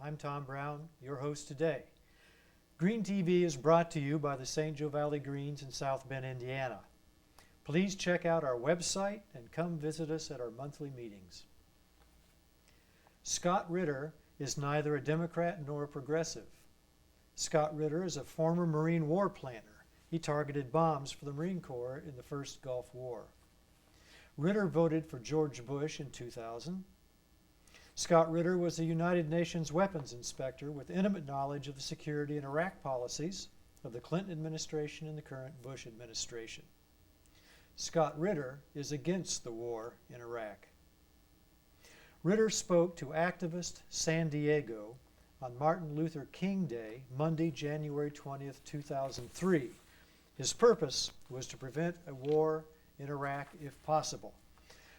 I'm Tom Brown, your host today. GreenTV is brought to you by the St. Joe Valley Greens in South Bend, Indiana. Please check out our website and come visit us at our monthly meetings. Scott Ridder is neither a Democrat nor a progressive. Scott Ridder is a former Marine war planner. He targeted bombs for the Marine Corps in the First Gulf War. Ridder voted for George Bush in 2000. Scott Ridder was a United Nations weapons inspector with intimate knowledge of the security and Iraq policies of the Clinton administration and the current Bush administration. Scott Ridder is against the war in Iraq. Ridder spoke to activist San Diego on Martin Luther King Day, Monday, January 20th, 2003. His purpose was to prevent a war in Iraq if possible.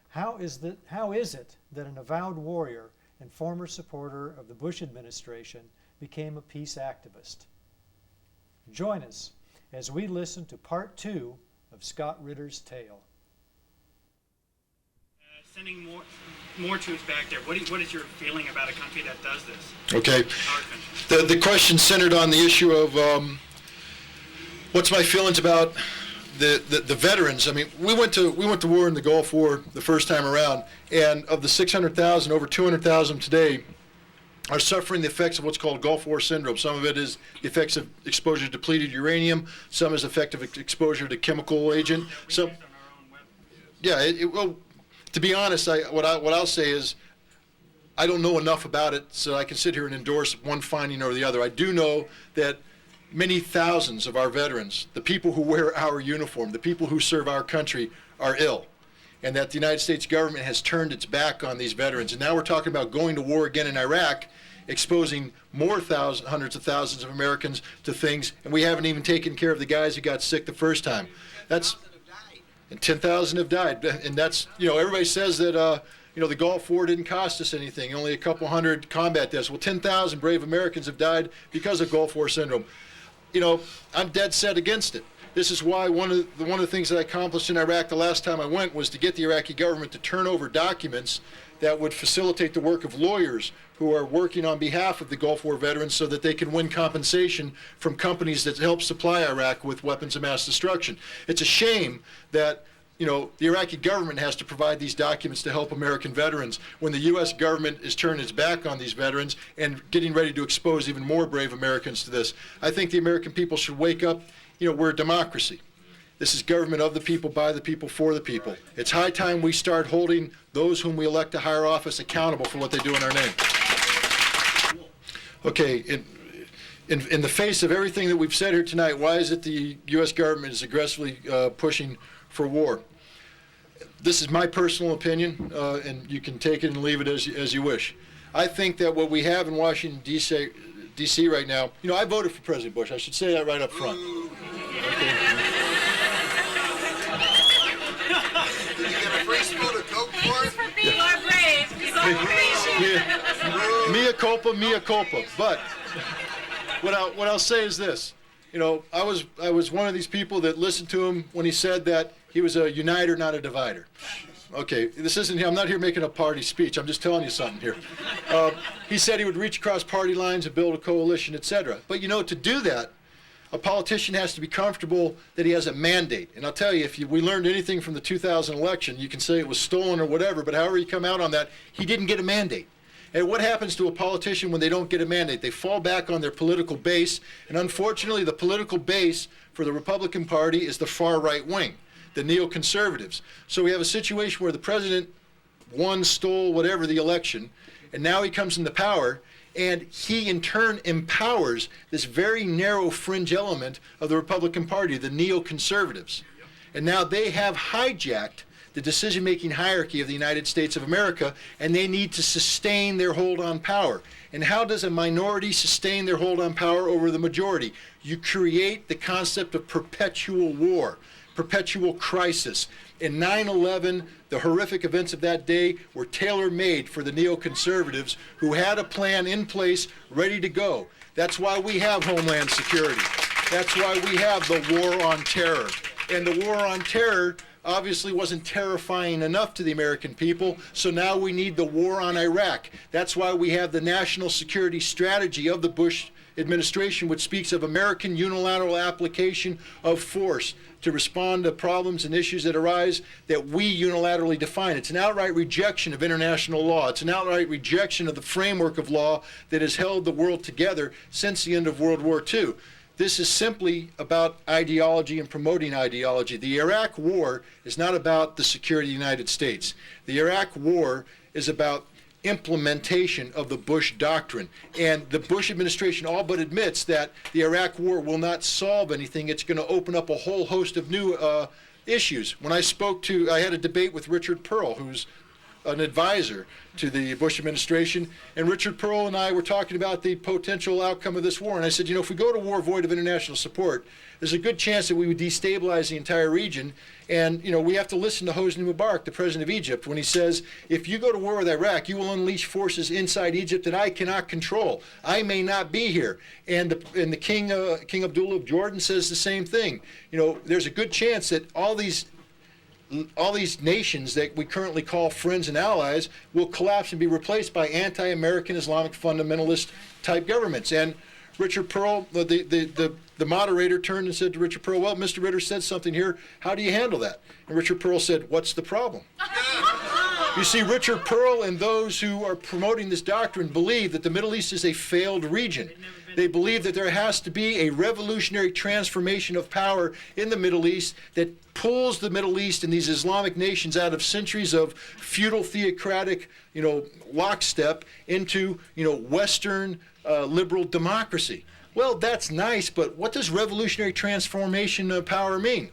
How is it that an avowed warrior and former supporter of the Bush administration became a peace activist? Join us as we listen to part 2 of Scott Ridder's tale. Sending more troops back there, what is your feeling about a country that does this? Okay. The question centered on the issue of what's my feelings about the veterans. I mean, we went to war in the Gulf War the first time around, and of the 600,000, over 200,000 today are suffering the effects of what's called Gulf War syndrome. Some of it is the effects of exposure to depleted uranium. Some is effective exposure to chemical agent. So, yeah. Well, to be honest, what I'll say is I don't know enough about it, so I can sit here and endorse one finding or the other. I do know that many thousands of our veterans, the people who wear our uniform, the people who serve our country, are ill, and that the United States government has turned its back on these veterans. And now we're talking about going to war again in Iraq, exposing more hundreds of thousands of Americans to things, and we haven't even taken care of the guys who got sick the first time. And 10,000 have died. And that's, everybody says that, the Gulf War didn't cost us anything, only a couple hundred combat deaths. Well, 10,000 brave Americans have died because of Gulf War syndrome. I'm dead set against it. This is why one of the things that I accomplished in Iraq the last time I went was to get the Iraqi government to turn over documents that would facilitate the work of lawyers who are working on behalf of the Gulf War veterans so that they can win compensation from companies that help supply Iraq with weapons of mass destruction. It's a shame that the Iraqi government has to provide these documents to help American veterans when the U.S. government is turning its back on these veterans and getting ready to expose even more brave Americans to this. I think the American people should wake up. We're a democracy. This is government of the people, by the people, for the people. It's high time we start holding those whom we elect to higher office accountable for what they do in our name. Okay, in the face of everything that we've said here tonight, why is it the U.S. government is aggressively pushing for war? This is my personal opinion, and you can take it and leave it as you wish. I think that what we have in Washington, D.C. right now, I voted for President Bush. I should say that right up front. Okay. Did you get a free spoon of Coke for it? You are brave. You are brave. Mea culpa. But what I'll say is this. I was one of these people that listened to him when he said that he was a uniter, not a divider. Okay, I'm not here making a party speech. I'm just telling you something here. He said he would reach across party lines and build a coalition, etc. But to do that, a politician has to be comfortable that he has a mandate. And I'll tell you, if we learned anything from the 2000 election, you can say it was stolen or whatever, but however you come out on that, he didn't get a mandate. And what happens to a politician when they don't get a mandate? They fall back on their political base, and unfortunately the political base for the Republican Party is the far right wing, the neoconservatives. So we have a situation where the president won, stole, whatever, the election, and now he comes into power, and he in turn empowers this very narrow fringe element of the Republican Party, the neoconservatives. And now they have hijacked the decision-making hierarchy of the United States of America, and they need to sustain their hold on power. And how does a minority sustain their hold on power over the majority? You create the concept of perpetual war, perpetual crisis. In 9/11, the horrific events of that day were tailor-made for the neoconservatives who had a plan in place, ready to go. That's why we have Homeland Security. That's why we have the war on terror. And the war on terror obviously wasn't terrifying enough to the American people, so now we need the war on Iraq. That's why we have the national security strategy of the Bush administration, which speaks of American unilateral application of force to respond to problems and issues that arise that we unilaterally define. It's an outright rejection of international law. It's an outright rejection of the framework of law that has held the world together since the end of World War II. This is simply about ideology and promoting ideology. The Iraq War is not about the security of the United States. The Iraq War is about implementation of the Bush doctrine. And the Bush administration all but admits that the Iraq War will not solve anything. It's going to open up a whole host of new issues. When I had a debate with Richard Pearl, who's an advisor to the Bush administration, and Richard Pearl and I were talking about the potential outcome of this war. And I said, if we go to war void of international support, there's a good chance that we would destabilize the entire region. And, we have to listen to Hosni Mubarak, the president of Egypt, when he says, if you go to war with Iraq, you will unleash forces inside Egypt that I cannot control. I may not be here. And the King Abdullah of Jordan says the same thing. There's a good chance that all these nations that we currently call friends and allies will collapse and be replaced by anti-American Islamic fundamentalist type governments. And Richard Pearl, the moderator, turned and said to Richard Pearl, well, Mr. Ridder said something here. How do you handle that? And Richard Pearl said, what's the problem? You see, Richard Pearl and those who are promoting this doctrine believe that the Middle East is a failed region. They believe that there has to be a revolutionary transformation of power in the Middle East that pulls the Middle East and these Islamic nations out of centuries of feudal theocratic, lockstep into, Western liberal democracy. Well, that's nice, but what does revolutionary transformation of power mean?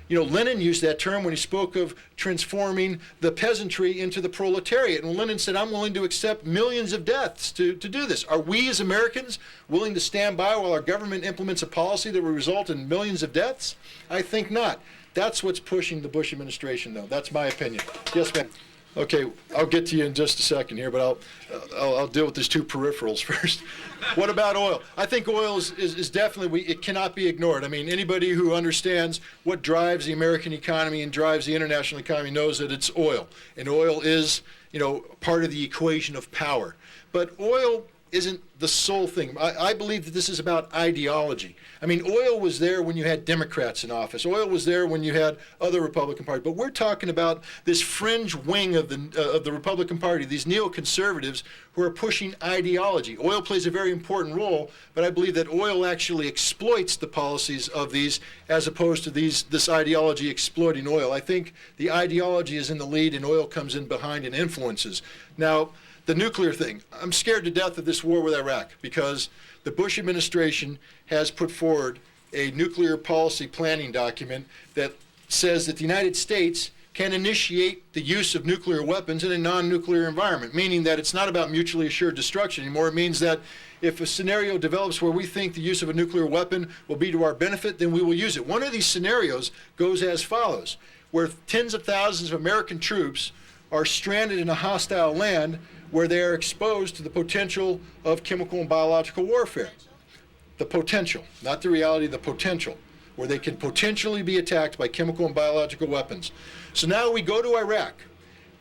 Lenin used that term when he spoke of transforming the peasantry into the proletariat. And Lenin said, I'm willing to accept millions of deaths to do this. Are we as Americans willing to stand by while our government implements a policy that will result in millions of deaths? I think not. That's what's pushing the Bush administration, though. That's my opinion. Yes, ma'am. Okay, I'll get to you in just a second here, but I'll deal with these two peripherals first. What about oil? I think oil is definitely, it cannot be ignored. I mean, anybody who understands what drives the American economy and drives the international economy knows that it's oil. And oil is, part of the equation of power. But oil isn't the sole thing. I believe that this is about ideology. I mean, oil was there when you had Democrats in office. Oil was there when you had other Republican Party. But we're talking about this fringe wing of the Republican Party, these neoconservatives who are pushing ideology. Oil plays a very important role, but I believe that oil actually exploits the policies of these as opposed to this ideology exploiting oil. I think the ideology is in the lead and oil comes in behind and influences. Now, the nuclear thing, I'm scared to death of this war with Iraq because the Bush administration has put forward a nuclear policy planning document that says that the United States can initiate the use of nuclear weapons in a non-nuclear environment, meaning that it's not about mutually assured destruction anymore. It means that if a scenario develops where we think the use of a nuclear weapon will be to our benefit, then we will use it. One of these scenarios goes as follows, where tens of thousands of American troops are stranded in a hostile land where they are exposed to the potential of chemical and biological warfare. The potential, not the reality, the potential, where they can potentially be attacked by chemical and biological weapons. So now we go to Iraq.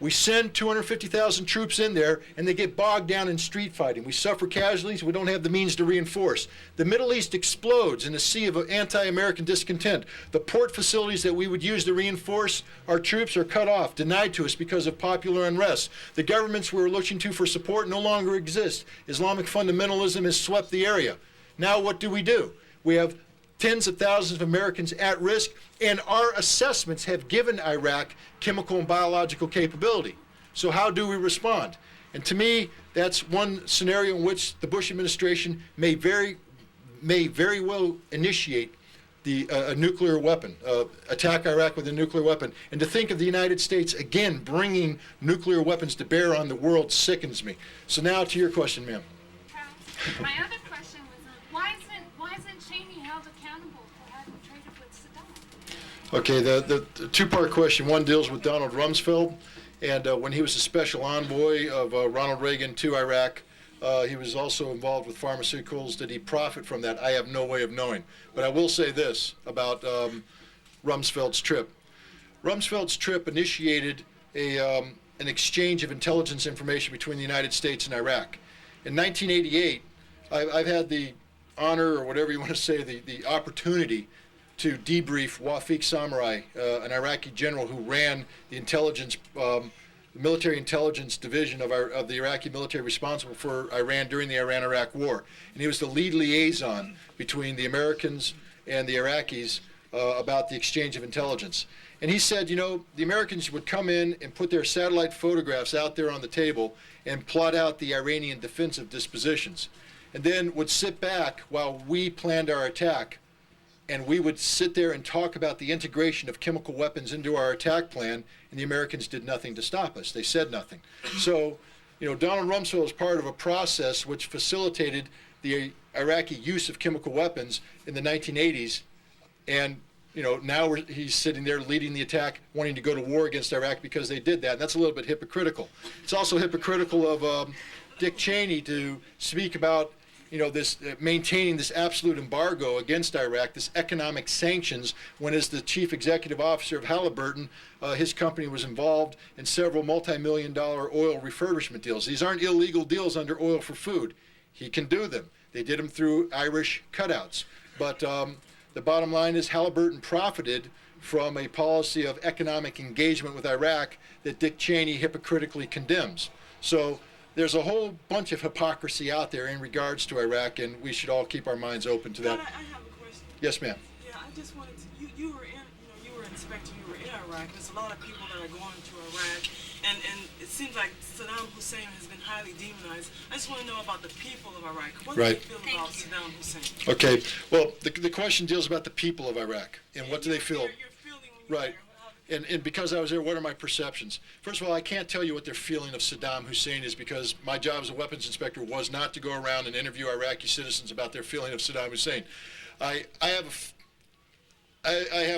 We send 250,000 troops in there, and they get bogged down in street fighting. We suffer casualties. We don't have the means to reinforce. The Middle East explodes in a sea of anti-American discontent. The port facilities that we would use to reinforce our troops are cut off, denied to us because of popular unrest. The governments we were looking to for support no longer exist. Islamic fundamentalism has swept the area. Now what do? We have tens of thousands of Americans at risk, and our assessments have given Iraq chemical and biological capability. So how do we respond? And to me, that's one scenario in which the Bush administration may very well initiate a nuclear weapon, attack Iraq with a nuclear weapon. And to think of the United States, again, bringing nuclear weapons to bear on the world sickens me. So now to your question, ma'am. My other question was, why isn't Cheney held accountable for having traded with Saddam? Okay, the two-part question. One deals with Donald Rumsfeld, and when he was the special envoy of Ronald Reagan to Iraq, he was also involved with pharmaceuticals. Did he profit from that? I have no way of knowing. But I will say this about Rumsfeld's trip. Rumsfeld's trip initiated an exchange of intelligence information between the United States and Iraq. In 1988, I've had the honor, or whatever you want to say, the opportunity to debrief Wafiq Samurai, an Iraqi general who ran the intelligence, military intelligence division of the Iraqi military responsible for Iran during the Iran-Iraq War. And he was the lead liaison between the Americans and the Iraqis about the exchange of intelligence. And he said, you know, the Americans would come in and put their satellite photographs out there on the table and plot out the Iranian defensive dispositions, and then would sit back while we planned our attack, and we would sit there and talk about the integration of chemical weapons into our attack plan, and the Americans did nothing to stop us. They said nothing. So, you know, Donald Rumsfeld was part of a process which facilitated the Iraqi use of chemical weapons in the 1980s, and you know, now he's sitting there leading the attack, wanting to go to war against Iraq because they did that. And that's a little bit hypocritical. It's also hypocritical of Dick Cheney to speak about, you know, this maintaining this absolute embargo against Iraq, this economic sanctions, when as the chief executive officer of Halliburton, his company was involved in several multi-million-dollar oil refurbishment deals. These aren't illegal deals under oil for food. He can do them. They did them through Irish cutouts. But the bottom line is Halliburton profited from a policy of economic engagement with Iraq that Dick Cheney hypocritically condemns. So there's a whole bunch of hypocrisy out there in regards to Iraq, and we should all keep our minds open to that. I have a question. Yes, ma'am. Yeah, I just wanted to. You were in, you were inspecting. You were in Iraq. There's a lot of people that are going to Iraq, and it seems like Saddam Hussein has been highly demonized. I just want to know about the people of Iraq. What do you feel about Saddam Hussein? Okay. Well, the question deals about the people of Iraq and what do they feel. Your feeling when you're Right. there. And because I was there, what are my perceptions? First of all, I can't tell you what their feeling of Saddam Hussein is, because my job as a weapons inspector was not to go around and interview Iraqi citizens about their feeling of Saddam Hussein. I have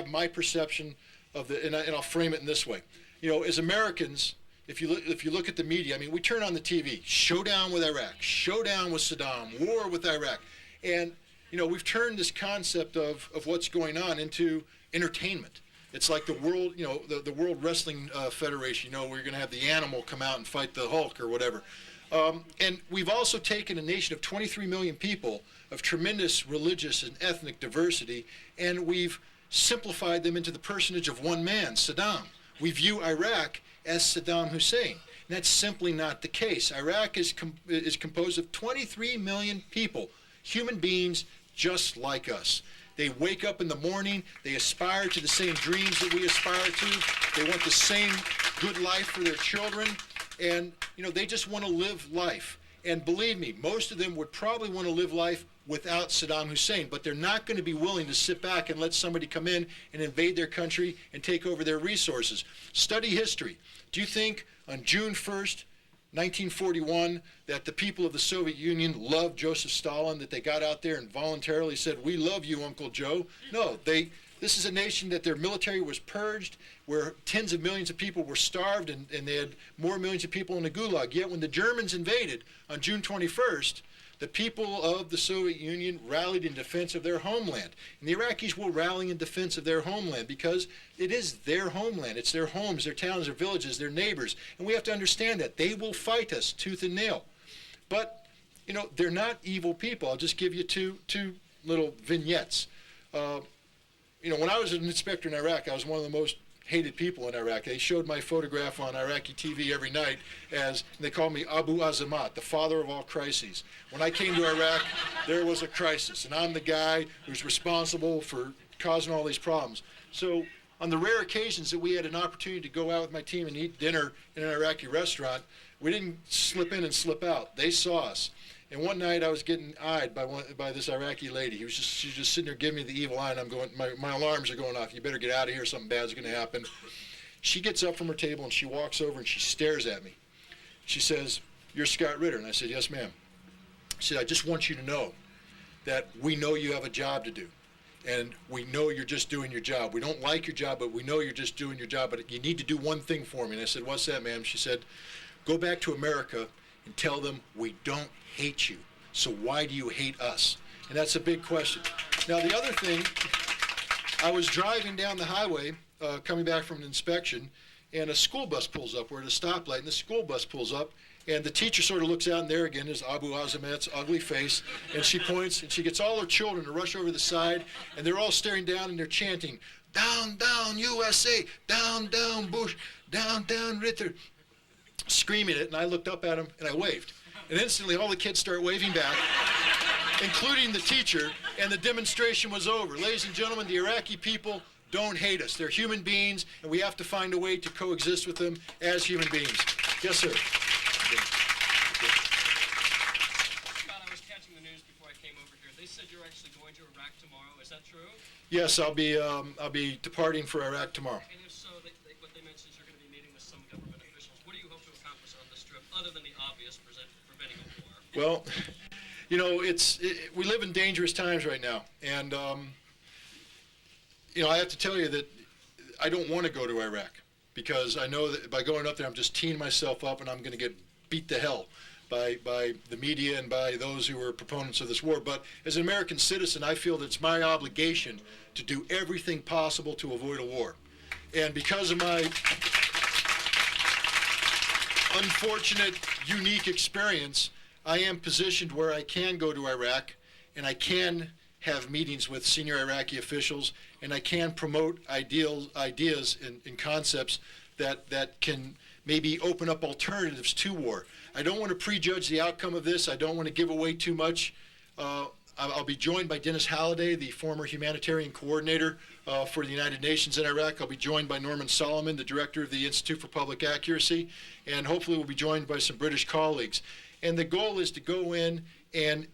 my perception of and I'll frame it in this way. You know, as Americans, if you look at the media, I mean, we turn on the TV, showdown with Iraq, showdown with Saddam, war with Iraq, and you know, we've turned this concept of what's going on into entertainment. It's like the world, you know, the World Wrestling Federation, you know, where you're going to have the animal come out and fight the Hulk or whatever. And we've also taken a nation of 23 million people of tremendous religious and ethnic diversity, and we've simplified them into the personage of one man, Saddam. We view Iraq as Saddam Hussein. And that's simply not the case. Iraq is composed of 23 million people, human beings just like us. They wake up in the morning, they aspire to the same dreams that we aspire to, they want the same good life for their children, and you know, they just want to live life. And believe me, most of them would probably want to live life without Saddam Hussein, but they're not going to be willing to sit back and let somebody come in and invade their country and take over their resources. Study history. Do you think on June 1st, 1941, that the people of the Soviet Union loved Joseph Stalin, that they got out there and voluntarily said, "We love you, Uncle Joe"? No, this is a nation that their military was purged, where tens of millions of people were starved, and they had more millions of people in the gulag. Yet when the Germans invaded on June 21st, the people of the Soviet Union rallied in defense of their homeland. And the Iraqis will rally in defense of their homeland because it is their homeland. It's their homes, their towns, their villages, their neighbors. And we have to understand that. They will fight us tooth and nail. But, you know, they're not evil people. I'll just give you two little vignettes. You know, when I was an inspector in Iraq, I was one of the most hated people in Iraq. They showed my photograph on Iraqi TV every night and they called me Abu Azamat, the father of all crises. When I came to Iraq, there was a crisis, and I'm the guy who's responsible for causing all these problems. So on the rare occasions that we had an opportunity to go out with my team and eat dinner in an Iraqi restaurant, we didn't slip in and slip out. They saw us. And one night I was getting eyed by this Iraqi lady. She was just sitting there giving me the evil eye, and I'm going, my alarms are going off. You better get out of here. Something bad's going to happen. She gets up from her table and she walks over and she stares at me. She says, "You're Scott Ridder." And I said, "Yes, ma'am." She said, "I just want you to know that we know you have a job to do. And we know you're just doing your job. We don't like your job, but we know you're just doing your job. But you need to do one thing for me." And I said, "What's that, ma'am?" She said, "Go back to America and tell them we don't hate you. So why do you hate us?" And that's a big question. Now, the other thing, I was driving down the highway coming back from an inspection, and a school bus pulls up. We're at a stoplight, and the school bus pulls up, and the teacher sort of looks out, and there again is Abu Azamet's ugly face, and she points, and she gets all her children to rush over the side, and they're all staring down, and they're chanting, "Down, down, USA! Down, down, Bush! Down, down, Ritter!" Screaming it, and I looked up at him, and I waved. And instantly, all the kids start waving back, including the teacher, and the demonstration was over. Ladies and gentlemen, the Iraqi people don't hate us. They're human beings, and we have to find a way to coexist with them as human beings. Yes, sir. Scott, I was catching the news before I came over here. They said you're actually going to Iraq tomorrow. Is that true? Yes, I'll be departing for Iraq tomorrow. And if so, what they mentioned is you're going to be meeting with some government officials. What do you hope to accomplish on this trip, other than the obvious, preventing a war? Well, you know, we live in dangerous times right now, and you know, I have to tell you that I don't want to go to Iraq, because I know that by going up there, I'm just teeing myself up, and I'm going to get beat to hell by the media and by those who are proponents of this war. But as an American citizen, I feel that it's my obligation to do everything possible to avoid a war. And because of my unfortunate, unique experience, I am positioned where I can go to Iraq, and I can have meetings with senior Iraqi officials, and I can promote ideas and concepts that can maybe open up alternatives to war. I don't want to prejudge the outcome of this. I don't want to give away too much. I'll be joined by Dennis Halliday, the former humanitarian coordinator for the United Nations in Iraq. I'll be joined by Norman Solomon, the director of the Institute for Public Accuracy, and hopefully we'll be joined by some British colleagues. And the goal is to go in and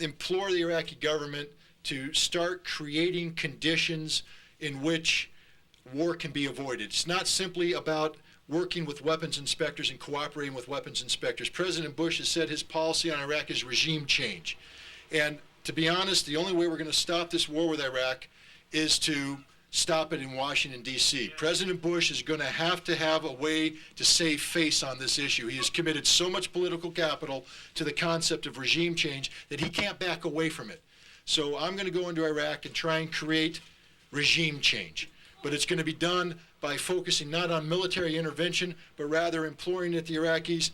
implore the Iraqi government to start creating conditions in which war can be avoided. It's not simply about working with weapons inspectors and cooperating with weapons inspectors. President Bush has said his policy on Iraq is regime change. And to be honest, the only way we're going to stop this war with Iraq is to stop it in Washington, D.C. President Bush is going to have a way to save face on this issue. He has committed so much political capital to the concept of regime change that he can't back away from it. So I'm going to go into Iraq and try and create regime change. But it's going to be done by focusing not on military intervention, but rather imploring that the Iraqis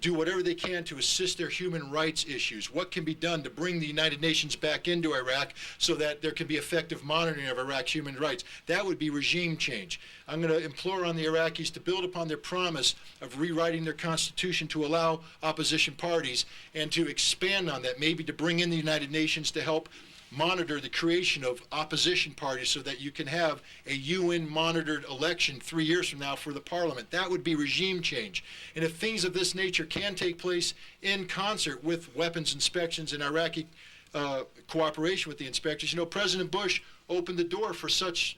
do whatever they can to assist their human rights issues. What can be done to bring the United Nations back into Iraq so that there can be effective monitoring of Iraq's human rights? That would be regime change. I'm going to implore on the Iraqis to build upon their promise of rewriting their constitution to allow opposition parties, and to expand on that, maybe to bring in the United Nations to help monitor the creation of opposition parties so that you can have a UN-monitored election 3 years from now for the parliament. That would be regime change. And if things of this nature can take place in concert with weapons inspections and Iraqi cooperation with the inspectors, you know, President Bush opened the door for such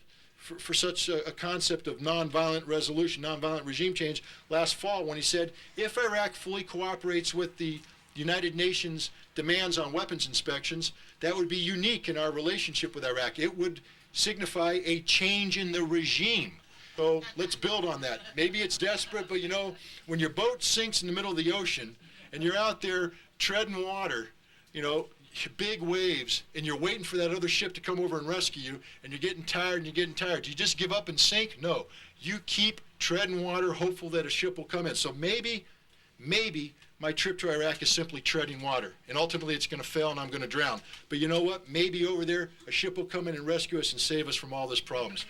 a concept of nonviolent resolution, nonviolent regime change last fall when he said, if Iraq fully cooperates with the United Nations demands on weapons inspections, that would be unique in our relationship with Iraq. It would signify a change in the regime. So let's build on that. Maybe it's desperate, but you know, when your boat sinks in the middle of the ocean and you're out there treading water, you know, big waves, and you're waiting for that other ship to come over and rescue you, and you're getting tired and you're getting tired. Do you just give up and sink? No. You keep treading water, hopeful that a ship will come in. So maybe my trip to Iraq is simply treading water, and ultimately it's going to fail and I'm going to drown. But you know what? Maybe over there a ship will come in and rescue us and save us from all these problems.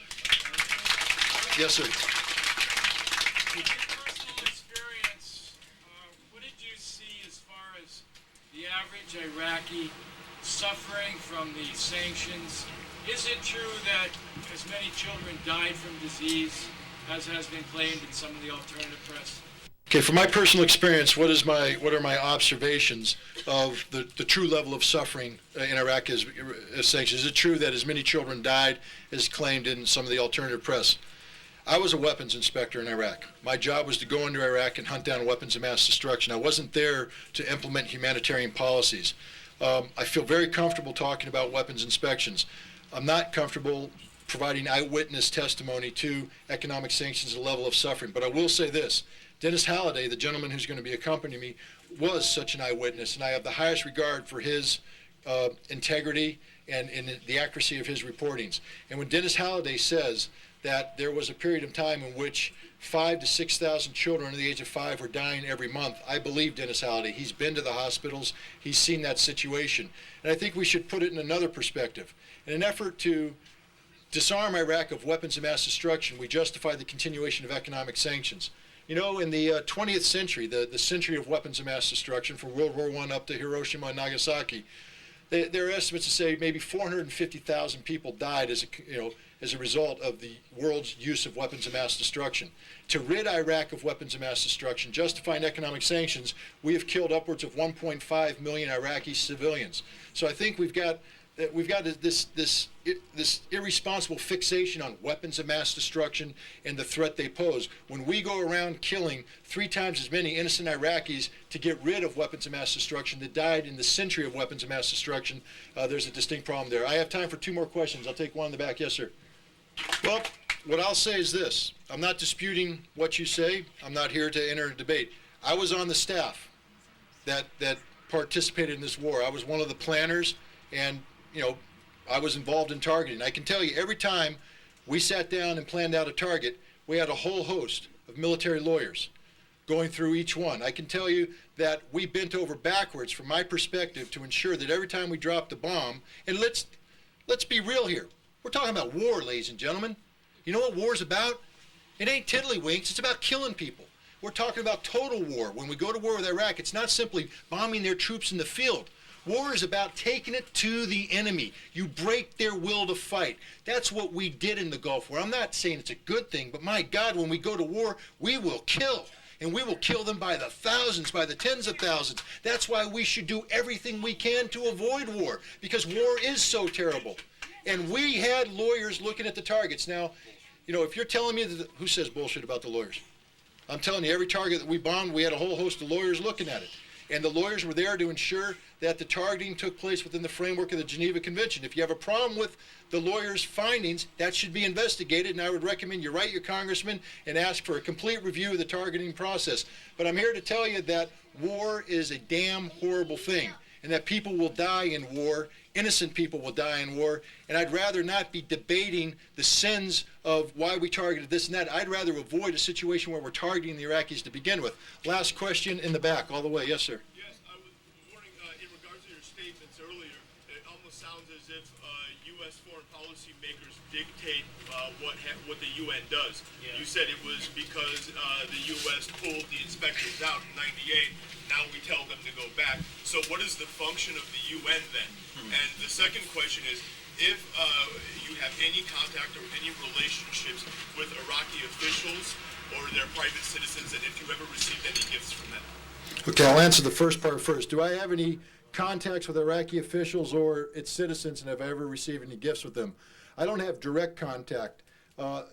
Yes, sir. In your personal experience, what did you see as far as the average Iraqi suffering from the sanctions? Is it true that as many children died from disease as has been claimed in some of the alternative press? Okay, from my personal experience, what are my observations of the true level of suffering in Iraq as sanctions? Is it true that as many children died as claimed in some of the alternative press? I was a weapons inspector in Iraq. My job was to go into Iraq and hunt down weapons of mass destruction. I wasn't there to implement humanitarian policies. I feel very comfortable talking about weapons inspections. I'm not comfortable providing eyewitness testimony to economic sanctions and the level of suffering, but I will say this. Dennis Halliday, the gentleman who's going to be accompanying me, was such an eyewitness, and I have the highest regard for his integrity and the accuracy of his reportings. And when Dennis Halliday says that there was a period of time in which 5,000 to 6,000 children under the age of 5 were dying every month. I believe Dennis Halliday. He's been to the hospitals. He's seen that situation. And I think we should put it in another perspective. In an effort to disarm Iraq of weapons of mass destruction, we justify the continuation of economic sanctions. You know, in the 20th century, the century of weapons of mass destruction, from World War I up to Hiroshima and Nagasaki, there are estimates to say maybe 450,000 people died as a result of the world's use of weapons of mass destruction. To rid Iraq of weapons of mass destruction, justifying economic sanctions, we have killed upwards of 1.5 million Iraqi civilians. So I think we've got this irresponsible fixation on weapons of mass destruction and the threat they pose. When we go around killing 3 times as many innocent Iraqis to get rid of weapons of mass destruction that died in the century of weapons of mass destruction, there's a distinct problem there. I have time for 2 more questions. I'll take one in the back. Yes, sir. Well, what I'll say is this. I'm not disputing what you say. I'm not here to enter a debate. I was on the staff that participated in this war. I was one of the planners, and I was involved in targeting. I can tell you, every time we sat down and planned out a target, we had a whole host of military lawyers going through each one. I can tell you that we bent over backwards, from my perspective, to ensure that every time we dropped a bomb, and let's be real here. We're talking about war, ladies and gentlemen. You know what war's about? It ain't tiddlywinks. It's about killing people. We're talking about total war. When we go to war with Iraq, it's not simply bombing their troops in the field. War is about taking it to the enemy. You break their will to fight. That's what we did in the Gulf War. I'm not saying it's a good thing, but my God, when we go to war, we will kill. And we will kill them by the thousands, by the tens of thousands. That's why we should do everything we can to avoid war, because war is so terrible. And we had lawyers looking at the targets. Now, if you're telling me that, who says bullshit about the lawyers? I'm telling you, every target that we bombed, we had a whole host of lawyers looking at it. And the lawyers were there to ensure that the targeting took place within the framework of the Geneva Convention. If you have a problem with the lawyers' findings, that should be investigated, and I would recommend you write your congressman and ask for a complete review of the targeting process. But I'm here to tell you that war is a damn horrible thing, and that people will die in war, innocent people will die in war, and I'd rather not be debating the sins of why we targeted this and that. I'd rather avoid a situation where we're targeting the Iraqis to begin with. Last question in the back, all the way. Yes, sir. Yes, I was wondering, in regards to your statements earlier, it almost sounds as if U.S. foreign policy makers dictate what the UN does. Yeah. You said it was because the U.S. pulled the inspectors out in '98. Now we tell them to go back. So what is the function of the UN then? And the second question is, if you have any contact or any relationships with Iraqi officials or their private citizens, and if you ever received any gifts from them. Okay, I'll answer the first part first. Do I have any contacts with Iraqi officials or its citizens, and have I ever received any gifts with them? I don't have direct contact.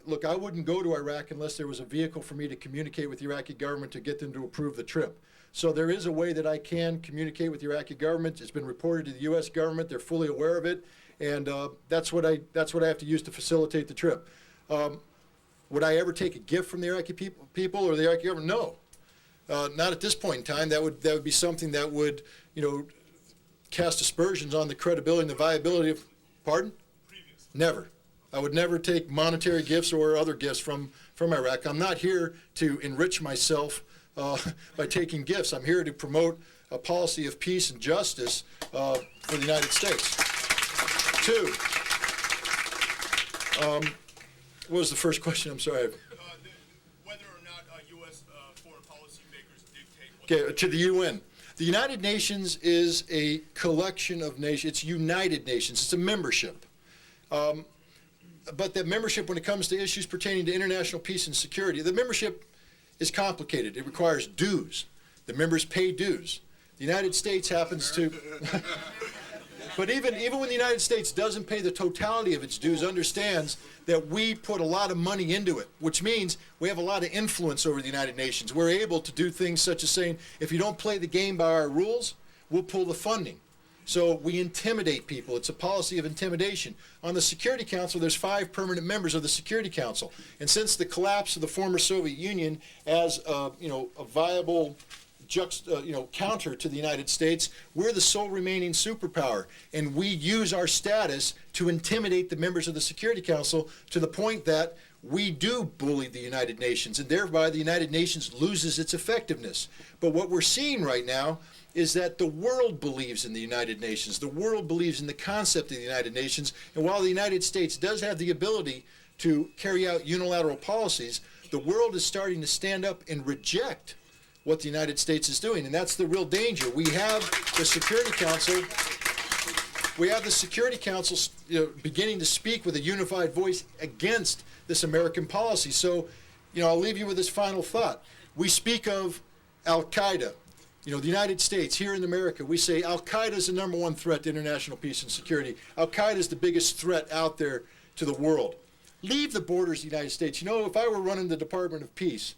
Look, I wouldn't go to Iraq unless there was a vehicle for me to communicate with the Iraqi government to get them to approve the trip. So there is a way that I can communicate with the Iraqi government. It's been reported to the U.S. government. They're fully aware of it, and that's what I have to use to facilitate the trip. Would I ever take a gift from the Iraqi people or the Iraqi government? No, not at this point in time. That would be something that would, cast aspersions on the credibility and the viability of. Pardon? Never. I would never take monetary gifts or other gifts from Iraq. I'm not here to enrich myself by taking gifts. I'm here to promote a policy of peace and justice for the United States. 2, what was the first question? I'm sorry. Whether or not U.S. foreign policy makers dictate. Okay, to the UN. The United Nations is a collection of nations. It's United Nations. It's a membership. But that membership, when it comes to issues pertaining to international peace and security, the membership is complicated. It requires dues. The members pay dues. The United States happens to... But even when the United States doesn't pay the totality of its dues, understands that we put a lot of money into it, which means we have a lot of influence over the United Nations. We're able to do things such as saying, if you don't play the game by our rules, we'll pull the funding. So we intimidate people. It's a policy of intimidation. On the Security Council, there's 5 permanent members of the Security Council. And since the collapse of the former Soviet Union as a viable counter to the United States, we're the sole remaining superpower, and we use our status to intimidate the members of the Security Council to the point that we do bully the United Nations, and thereby the United Nations loses its effectiveness. But what we're seeing right now is that the world believes in the United Nations. The world believes in the concept of the United Nations. And while the United States does have the ability to carry out unilateral policies, the world is starting to stand up and reject what the United States is doing. And that's the real danger. We have the Security Council. We have the Security Council beginning to speak with a unified voice against this American policy. So, I'll leave you with this final thought. We speak of Al-Qaeda. The United States, here in America, we say Al-Qaeda is the number one threat to international peace and security. Al-Qaeda is the biggest threat out there to the world. Leave the borders of the United States. If I were running the Department of Peace,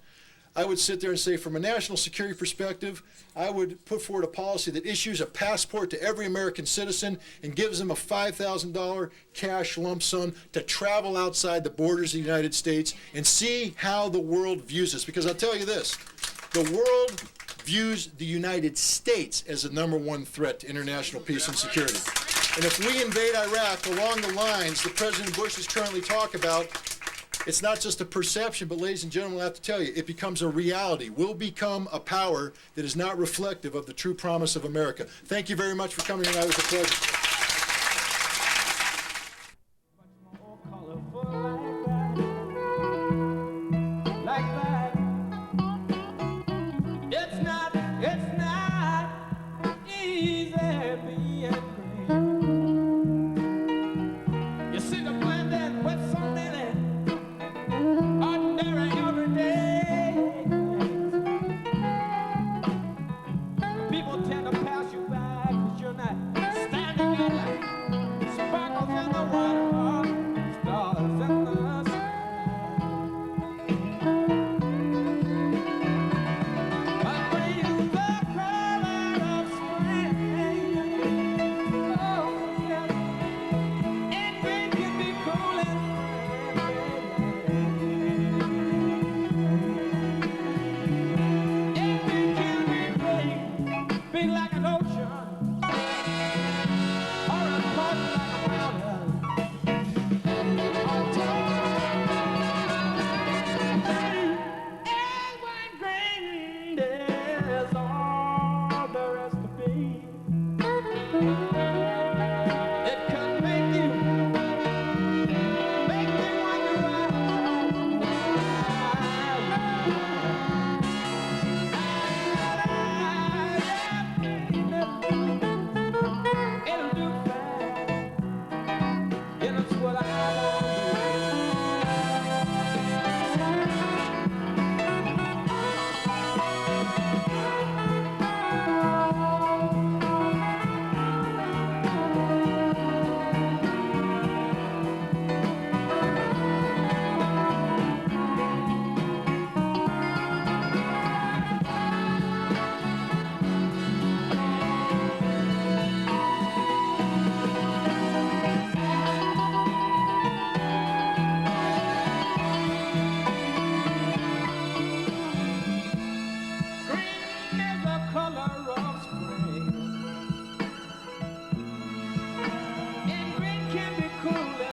I would sit there and say, from a national security perspective, I would put forward a policy that issues a passport to every American citizen and gives them a $5,000 cash lump sum to travel outside the borders of the United States and see how the world views us. Because I'll tell you this, the world views the United States as the number one threat to international peace and security. And if we invade Iraq along the lines that President Bush is currently talking about, it's not just a perception, but ladies and gentlemen, I have to tell you, it becomes a reality. We'll become a power that is not reflective of the true promise of America. Thank you very much for coming tonight. It was a pleasure.